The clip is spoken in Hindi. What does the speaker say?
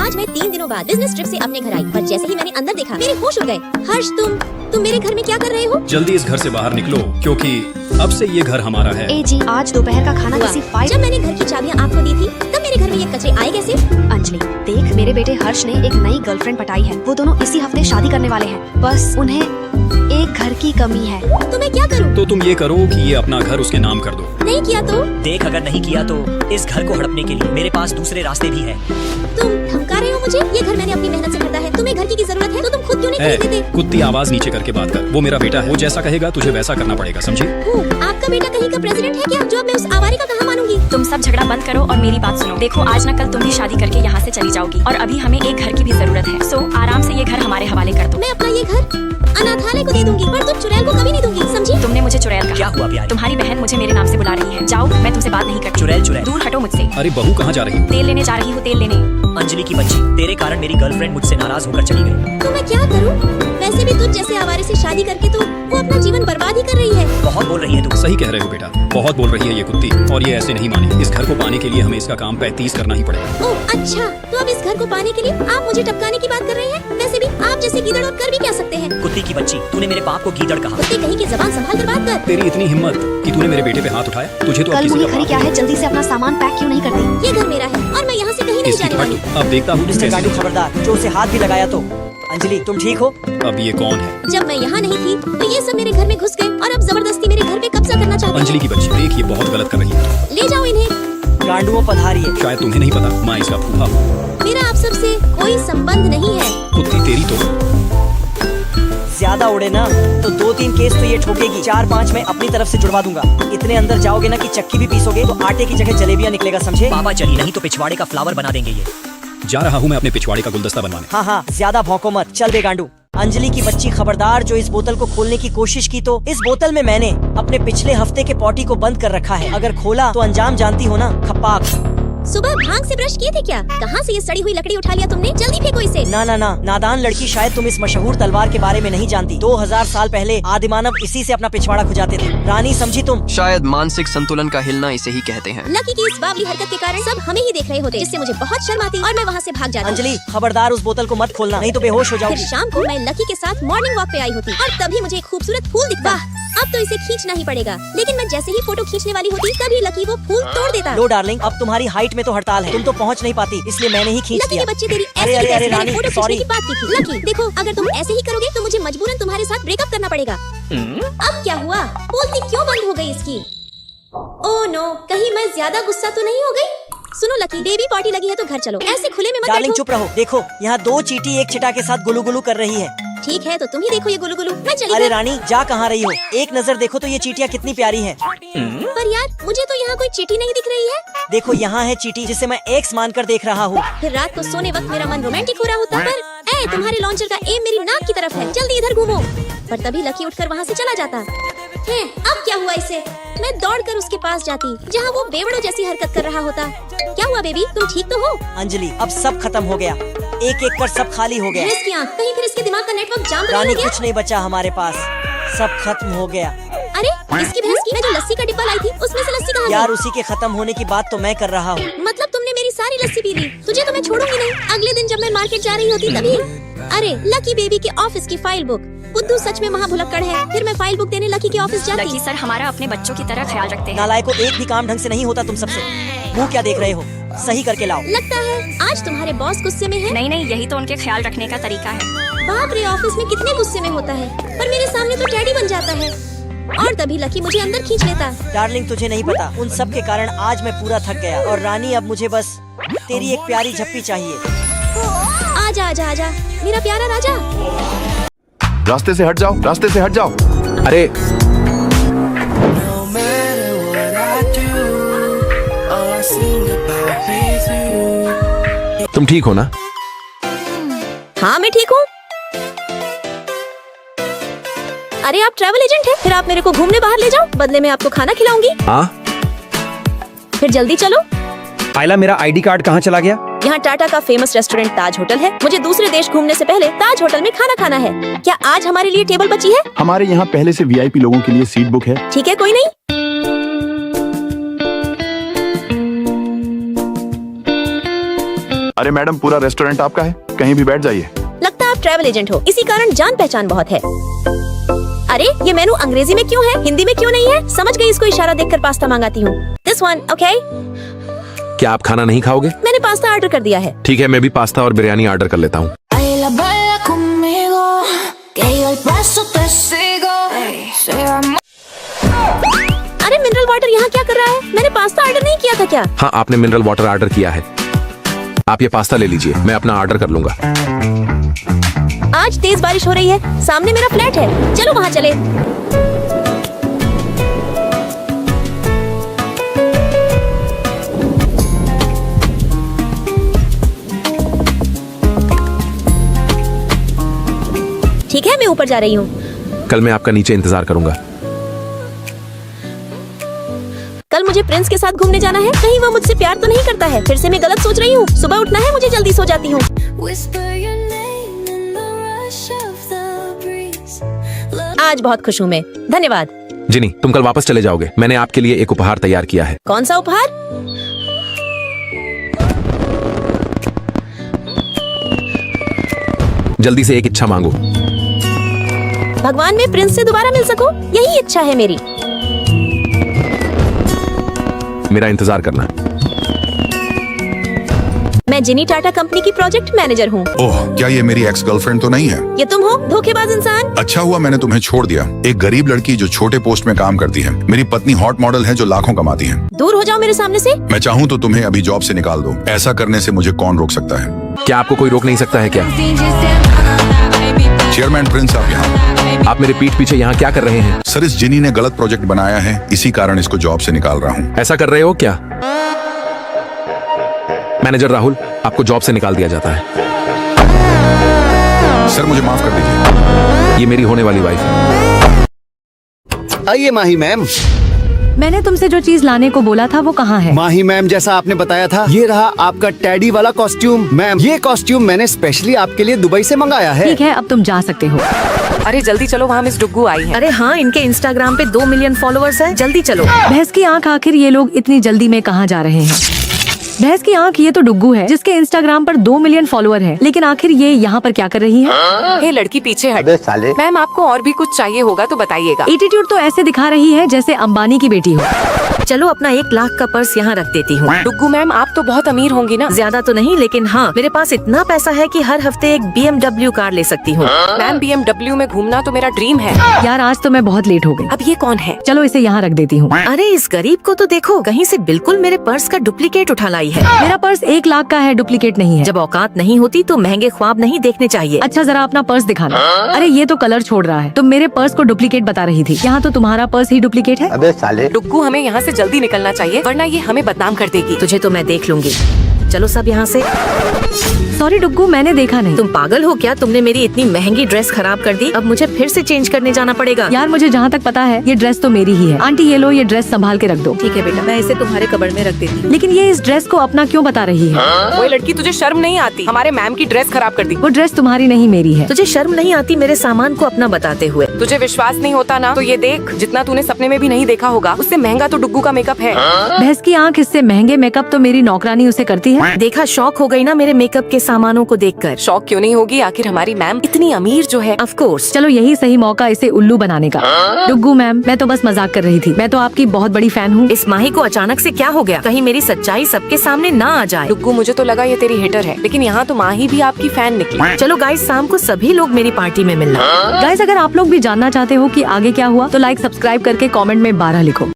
आज मैं 3 दिनों बाद बिजनेस ट्रिप से अपने घर आई, पर जैसे ही मैंने अंदर देखा मेरे होश उड़ गए। हर्ष, तुम मेरे घर में क्या कर रहे हो? जल्दी इस घर से बाहर निकलो, क्योंकि अब से ये घर हमारा है। ए जी, आज दोपहर का खाना किसी फाइल। जब मैंने घर की चाबियां आपको दी थी तब मेरे घर में ये कचरे आए कैसे? अंजलि, देख मेरे बेटे हर्ष ने एक नई गर्लफ्रेंड पटाई है। वो दोनों इसी हफ्ते शादी करने वाले हैं। बस उन्हें एक घर की कमी है। तो मैं क्या करूं? तो तुम ये करो कि ये अपना घर उसके नाम कर दो। नहीं किया तो? देख, अगर नहीं किया तो इस घर को हड़पने के लिए मेरे पास दूसरे रास्ते भी हैं। तुम धमका रहे हो मुझे? ये घर मैंने अपनी मेहनत से खरीदा है। तुम्हें घर की जरूरत है तो तुम खुद क्यों नहीं खरीद लेते? कुत्ती, आवाज नीचे करके बात कर। वो मेरा बेटा है, वो जैसा कहेगा तुझे वैसा करना पड़ेगा, समझी? आपका बेटा कहीं का प्रेसिडेंट है क्या, जो अब मैं उस आवारे का कहाँ मानूंगी? तुम सब झगड़ा बंद करो और मेरी बात सुनो। देखो, आज न कल तुम भी शादी करके यहाँ से चली जाओगी और अभी हमें एक घर की भी जरूरत है। सो आराम से ये घर हमारे हवाले कर दो। मैं अपना ये घर अनाथालय को दे दूंगी, पर तुम चुड़ैल को कभी नहीं दूंगी, समझी? तुमने मुझे चुड़ैल कहा। क्या हुआ प्यारी? तुम्हारी बहन मुझे मेरे नाम से बुला रही है। जाओ, मैं तुमसे बात नहीं करती। चुड़ैल चुड़ैल। दूर हटो मुझसे। अरे बहू, कहाँ जा रही हो? तेल लेने जा रही हूँ, तेल लेने। अंजलि की बच्ची, तेरे कारण मेरी गर्लफ्रेंड मुझसे नाराज होकर चली गई। तो मैं क्या करूं? वैसे भी तुझ जैसे आवारे से शादी करके तो वो अपना जीवन बर्बाद ही कर रही है। बहुत बोल रही है तू। सही कह रहे हो बेटा, बहुत बोल रही है ये कुत्ती, और ये ऐसे नहीं मानी। इस घर को पाने के लिए हमें इसका काम 35 करना ही पड़ेगा। ओह अच्छा, तो अब इस घर को पाने के लिए आप मुझे टपकाने की बात कर रहे हैं? वैसे भी आप जैसे गीदड़ और कर भी क्या सकते हैं? कुत्ती की बच्ची, तूने मेरे बाप को गीदड़ कहा। कुत्ते कहीं की जबान संभाल कर बात कर। तेरी इतनी हिम्मत कि तूने मेरे बेटे पे हाथ उठाया? तुझे तो अब कल किसी मुझे का खरी क्या है, जल्दी से अपना सामान पैक क्यों नहीं करती? ये घर मेरा है और मैं यहाँ से कहीं नहीं इसकी जाने वाली। फट, अब देखता हूँ मिस्टर कैसे- गांडू, खबरदार, जो उसे हाथ भी लगाया तो। अंजलि, तुम ठीक हो? अब ये कौन है? जब मैं यहाँ नहीं थी तो ये सब मेरे घर में घुस गए और अब जबरदस्ती मेरे घर पे कब्जा करना चाहते अंजलि की बच्ची, देख ये बहुत गलत कर रही है। हैं। ले जाओ इन्हें। गांडुओं पधारिए। शायद तुम्हें नहीं पता, मैं इसका फूफा हूँ। मेरा आप सबसे कोई संबंध नहीं है। कुत्ती तेरी तो। ज्यादा उड़े ना तो 2-3 केस तो ये ठोकेगी। 4-5 मैं अपनी तरफ से जुड़वा दूंगा। इतने अंदर जाओगे ना कि चक्की भी पीसोगे तो आटे की जगह जलेबियाँ निकलेगा, समझे? पापा चलिए, नहीं तो पिछवाड़े का फ्लावर बना देंगे ये। जा रहा हूँ मैं अपने पिछवाड़े का गुलदस्ता बनवाने। हाँ हाँ, ज्यादा भौंको मत। चल बे गांडू। अंजलि की बच्ची, खबरदार, जो इस बोतल को खोलने की कोशिश की तो इस बोतल में मैंने अपने पिछले हफ्ते के पॉटी को बंद कर रखा है। अगर खोला तो अंजाम जानती हो ना, खपाक। सुबह भांग से ब्रश किए थे क्या? कहाँ से ये सड़ी हुई लकड़ी उठा लिया तुमने? जल्दी फेंको इसे। ना ना ना, नादान लड़की, शायद तुम इस मशहूर तलवार के बारे में नहीं जानती। 2000 साल पहले आदिमानव इसी से अपना पिछवाड़ा खुजाते थे। रानी, समझी तुम? शायद मानसिक संतुलन का हिलना इसे ही कहते हैं। लकी की इस बावली हरकत के कारण सब हमें ही देख रहे होते, जिससे मुझे बहुत शर्म आती और मैं वहाँ से भाग जाती। अंजलि, खबरदार उस बोतल को मत खोलना, नहीं तो बेहोश हो फिर जाओगी। शाम को मैं लकी के साथ मॉर्निंग वॉक पे आई होती और तभी मुझे एक खूबसूरत फूल दिखता। अब तो इसे खींचना ही पड़ेगा, लेकिन मैं जैसे ही फोटो खींचने वाली होती तभी लकी वो फूल तोड़ देता। लो डार्लिंग, अब तुम्हारी हाइट में तो हड़ताल है, तुम तो पहुंच नहीं पाती, इसलिए मैंने ही खींच लकी दिया। के बच्चे, तेरी अरे ऐसी अरे ही अरे मैंने रानी, फोटो खींचने सॉरी। की बात की थी। लकी देखो, अगर तुम ऐसे ही करोगे तो मुझे मजबूरन तुम्हारे साथ ब्रेकअप करना पड़ेगा। अब क्या हुआ? बोलती क्यों बंद हो गई इसकी? ओह नो, कहीं मैं ज्यादा गुस्सा तो नहीं हो गई? सुनो लकी, बेबी पार्टी लगी है तो घर चलो, ऐसे खुले में मत डार्लिंग बैठो। चुप रहो। देखो, यहाँ 2 चींटी एक चिटा के साथ गुलू गुलू कर रही है। ठीक है, तो तुम ही देखो ये गुलू गुलू। मैं चली अरे गई। रानी, जा कहाँ रही हो? एक नजर देखो तो ये चींटियाँ कितनी प्यारी हैं। पर यार, मुझे तो यहाँ कोई चींटी नहीं दिख रही है। देखो, यहाँ है चींटी जिसे मैं एक्स मानकर देख रहा हूँ। फिर रात को सोने वक्त मेरा मन रोमांटिक हो रहा होता, पर तुम्हारे लॉन्चर का एम मेरी नाक की तरफ है, जल्दी इधर घूमो। पर तभी लकी उठकर वहाँ से चला जाता है। अब क्या हुआ इसे? मैं दौड़कर उसके पास जाती, जहाँ वो बेवड़ों जैसी हरकत कर रहा होता। क्या हुआ बेबी, तुम ठीक तो हो? अंजलि, अब सब खत्म हो गया, एक एक कर सब खाली हो गया। इसकी आँख, कहीं फिर इसके दिमाग का नेटवर्क जाम तो नहीं रानी, हो गया? कुछ नहीं बचा हमारे पास, सब खत्म हो गया। अरे इसकी भैंस की, मैं जो लस्सी का डिब्बा लाई थी उसमें से लस्सी कहाँ यार, गई? उसी के खत्म होने की बात तो मैं कर रहा हूँ। मतलब तुमने मेरी सारी लस्सी पी ली? तुझे तो मैं छोड़ूंगी नहीं। अगले दिन जब मैं मार्केट जा रही होती तभी। अरे लकी बेबी के ऑफिस की फाइल बुक। बुद्धू सच में महाभुलक्कड़ है। फिर मैं फाइल बुक देने लकी के ऑफिस जाती। लकी सर हमारा अपने बच्चों की तरह ख्याल रखते हैं। नालायकों, एक भी काम ढंग से नहीं होता तुम सबसे। मुँह क्या देख रहे हो? सही करके लाओ। लगता है आज तुम्हारे बॉस गुस्से में है। नहीं नहीं, यही तो उनके ख्याल रखने का तरीका है। बाप रे, ऑफिस में कितने गुस्से में होता है, पर मेरे सामने तो टैडी बन जाता है। और तभी लकी मुझे अंदर खींच लेता। डार्लिंग, तुझे नहीं पता, उन सब के कारण आज मैं पूरा थक गया। और रानी, अब मुझे बस तेरी एक प्यारी झप्पी चाहिए। आजा आजा आजा मेरा प्यारा राजा। रास्ते से हट जाओ, रास्ते से हट जाओ। अरे तुम ठीक हो ना? हाँ मैं ठीक हूँ। अरे आप ट्रैवल एजेंट हैं? फिर आप मेरे को घूमने बाहर ले जाओ, बदले में आपको खाना खिलाऊंगी। हाँ, फिर जल्दी चलो। आयला, मेरा आईडी कार्ड कहाँ चला गया? यहाँ टाटा का फेमस रेस्टोरेंट ताज होटल है। मुझे दूसरे देश घूमने से पहले ताज होटल में खाना खाना है। क्या आज हमारे लिए टेबल बची है? हमारे यहाँ पहले से वीआईपी लोगों के लिए सीट बुक है। ठीक है, कोई नहीं। अरे मैडम, पूरा रेस्टोरेंट आपका है, कहीं भी बैठ जाइए। लगता है आप ट्रैवल एजेंट हो, इसी कारण जान पहचान बहुत है। अरे ये मेनू अंग्रेजी में क्यों है, हिंदी में क्यों नहीं है? समझ गई, इसको इशारा देखकर पास्ता मंगाती हूँ। This one, okay? क्या आप खाना नहीं खाओगे? मैंने पास्ता ऑर्डर कर दिया है। ठीक है, मैं भी पास्ता और बिरयानी ऑर्डर कर लेता हूँ। अरे मिनरल वाटर यहाँ क्या कर रहा है? मैंने पास्ता ऑर्डर नहीं किया था क्या? हाँ, आपने मिनरल वाटर ऑर्डर किया है। आप ये पास्ता ले लीजिए, मैं अपना ऑर्डर कर लूंगा। आज तेज बारिश हो रही है, सामने मेरा फ्लैट है, चलो वहाँ चले। ठीक है, मैं ऊपर जा रही हूँ। कल मैं आपका नीचे इंतजार करूंगा। कल मुझे प्रिंस के साथ घूमने जाना है, कहीं वो मुझसे प्यार तो नहीं करता है। फिर से मैं गलत सोच रही हूँ। सुबह उठना है मुझे, जल्दी सो जाती हूँ। आज बहुत खुश हूँ मैं, धन्यवाद। जिनी, तुम कल वापस चले जाओगे। मैंने आपके लिए एक उपहार तैयार किया है। कौन सा उपहार? जल्दी से एक इच्छा मांगो। भगवान, मैं प्रिंस से दोबारा मिल सकूं, यही इच्छा है मेरी। मेरा इंतजार करना। मैं जिनी टाटा कंपनी की प्रोजेक्ट मैनेजर हूँ। ओह, क्या ये मेरी एक्स गर्लफ्रेंड तो नहीं है? ये तुम हो, धोखेबाज इंसान। अच्छा हुआ मैंने तुम्हें छोड़ दिया। एक गरीब लड़की जो छोटे पोस्ट में काम करती है। मेरी पत्नी हॉट मॉडल है जो लाखों कमाती है। दूर हो जाओ मेरे सामने से। मैं चाहूँ तो तुम्हें अभी जॉब से निकाल दो। ऐसा करने से मुझे कौन रोक सकता है? क्या आपको कोई रोक नहीं सकता है क्या? चेयरमैन प्रिंस, आप यहाँ? आप मेरे पीठ पीछे यहाँ क्या कर रहे हैं? सर, इस जिनी ने गलत प्रोजेक्ट बनाया है, इसी कारण इसको जॉब से निकाल रहा हूँ। ऐसा कर रहे हो क्या? मैनेजर राहुल, आपको जॉब से निकाल दिया जाता है। सर, मुझे माफ कर दीजिए। ये मेरी होने वाली वाइफ है। आइए माही मैम। मैंने तुमसे जो चीज लाने को बोला था वो कहाँ है? माही मैम, जैसा आपने बताया था, ये रहा आपका टैडी वाला कॉस्ट्यूम। मैम, ये कॉस्ट्यूम मैंने स्पेशली आपके लिए दुबई से मंगाया है। ठीक है, अब तुम जा सकते हो। अरे जल्दी चलो, वहाँ मिस डुग्गू आई है। अरे हाँ, इनके इंस्टाग्राम पे 2 मिलियन फॉलोअर्स हैं, जल्दी चलो। भैंस की आंख, आखिर ये लोग इतनी जल्दी में कहाँ जा रहे हैं? भैंस की आंख, ये तो डुग्गू है जिसके इंस्टाग्राम पर 2 मिलियन फॉलोअर है, लेकिन आखिर ये यहाँ पर क्या कर रही है? हे लड़की, पीछे हट। साले। मैम, आपको और भी कुछ चाहिए होगा तो बताइएगा। एटीट्यूड तो ऐसे दिखा रही है जैसे अंबानी की बेटी हो। चलो, अपना 1 लाख का पर्स यहाँ रख देती हूँ। डुग्गू मैम, आप तो बहुत अमीर होंगी ना? ज्यादा तो नहीं, लेकिन हाँ, मेरे पास इतना पैसा है कि हर हफ्ते एक BMW कार ले सकती हूँ। मैम, BMW में घूमना तो मेरा ड्रीम है। यार, आज तो मैं बहुत लेट हो गई। अब ये कौन है? चलो इसे यहाँ रख देती हूँ। अरे इस गरीब को तो देखो, कहीं से बिल्कुल मेरे पर्स का डुप्लीकेट उठा लाई है। मेरा पर्स 1 लाख का है, डुप्लीकेट नहीं है। जब औकात नहीं होती तो महंगे ख्वाब नहीं देखने चाहिए। अच्छा, जरा अपना पर्स दिखाना। अरे ये तो कलर छोड़ रहा है। तुम मेरे पर्स को डुप्लीकेट बता रही थी, यहाँ तो तुम्हारा पर्स ही डुप्लीकेट है। अबे साले। डुग्गू, हमें यहाँ से जल्दी निकलना चाहिए, वरना ये हमें बदनाम कर देगी। तुझे तो मैं देख लूंगी। चलो सब यहाँ से। सॉरी डुग्गू, मैंने देखा नहीं। तुम पागल हो क्या? तुमने मेरी इतनी महंगी ड्रेस खराब कर दी। अब मुझे फिर से चेंज करने जाना पड़ेगा। यार, मुझे जहाँ तक पता है ये ड्रेस तो मेरी ही है। आंटी, ये लो, ये ड्रेस संभाल के रख दो। ठीक है बेटा, मैं इसे तुम्हारे कबड़ में रख देती हूँ। लेकिन ये इस ड्रेस को अपना क्यों बता रही है? वो लड़की, तुझे शर्म नहीं आती? हमारे मैम की ड्रेस खराब कर दी। वो ड्रेस तुम्हारी नहीं, मेरी है। तुझे शर्म नहीं आती मेरे सामान को अपना बताते हुए? तुझे विश्वास नहीं होता ना? तो ये देख, जितना तूने सपने में भी नहीं देखा होगा, उससे महंगा तो डुग्गू का मेकअप है। भैंस की आंख, इससे महंगे मेकअप तो मेरी नौकरानी उसे करती है। देखा, शौक हो गई ना मेरे मेकअप के सामानों को देखकर? शौक क्यों नहीं होगी, आखिर हमारी मैम इतनी अमीर जो है। Of course. चलो, यही सही मौका इसे उल्लू बनाने का। डुग्गू मैम, मैं तो बस मजाक कर रही थी। मैं तो आपकी बहुत बड़ी फैन हूँ। इस माही को अचानक से क्या हो गया? कहीं मेरी सच्चाई सबके सामने ना आ जाए। डुग्गू, मुझे तो लगा ये तेरी हेटर है, लेकिन यहाँ तो माही भी आपकी फैन निकली। चलो गाइस, शाम को सभी लोग मेरी पार्टी में मिलना। गाइस, अगर आप लोग भी जानना चाहते हो कि आगे क्या हुआ तो लाइक, सब्सक्राइब करके कमेंट में 12 लिखो।